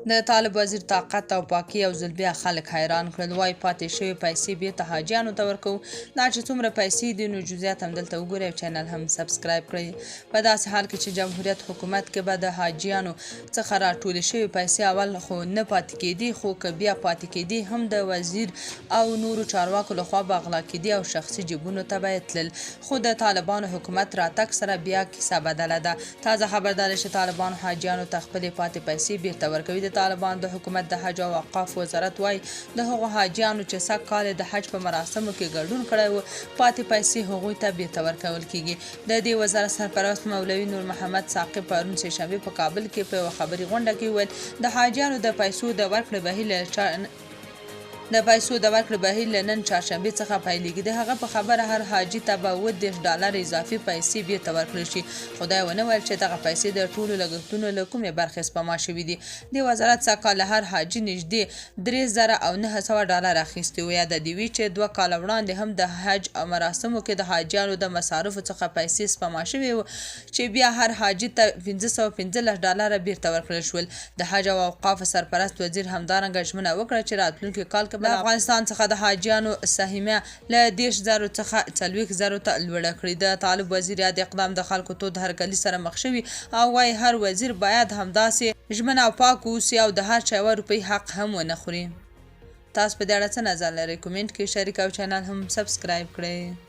د طالب وزیر طاقت او پاکي او ځل بیا خلک حیران کړل. وایي پاتې شوې پیسې بیرته حاجیانو ته ورکوو. دا چې څومره پیسې دي نو جزئیات هم دلته وګورئ او چینل هم سبسکرایب کړئ. په داسې حال کې چې جمهوریت حکومت کې به د حاجیانو څخه راټولې شوې پیسې اول خو نه پاتې کېدې، خو که بیا پاتې کېدې هم د وزیر او نورو چارواکو لخوا به اغلا کېدې او شخصي جیبونو ته به تلل. خو د طالبانو حکومت راتګ سره بیا کیسه بدله ده. تازه خبر دا چې طالبانو حاجیانو ته خپلې پاتې پیسې بیرته ورکوي. د طالبانو د حکومت د حج او اوقاف وزارت وایي د هغو حاجیانو چې سږ کال د حج په مراسمو کې ګډون کړی و پاتې پیسې هغوی ته بیرته ورکول کیږي. د دې وزارت سرپرست مولوي نور محمد ثاقب پرون سه شنبه په کابل کې په یوه خبري غونډه کې وویل د حاجیانو د پیسو د ورکړې بهیر له نن چهارشنبې څخه پیلېږي. د هغه په خبره هر حاجي ته به $30 اضافي پیسې بیرته ورکړل شي. خدای ونه ویل چې دغه پیسې د ټولو لګښتونو له کومې برخې سپما شوي دي. د وزارت سږ کال له هر حاجي نږدې $3,900 اخیستي وو. یاده دې وي چې 2 کاله وړاندې هم د حج مراسمو کې د حاجیانو د مصارفو څخه پیسې سپما شوي وو چې بیا هر حاجي ته $515 بیرته ورکړل شول. د حج او اوقاف سرپرست وزیر همدارنګه ژمنه وکړه چې راتلونکي کال کې د افغانستان څخه د حاجیانو سهمیه له 10,000 څخه 40,000 ته لوړه کړي. د طالب وزیر یاد اقدام د خلکو تود هرکلي سره مخ شوي او وايي هر وزیر باید همداسې ژمنه او پاک اوسي او د هر چا یوه روپۍ حق هم ونه خوري. تاسو په دې اړه څه نظر لرئ؟ کومنټ کې شریک او چینل هم سبسکرایب کړئ.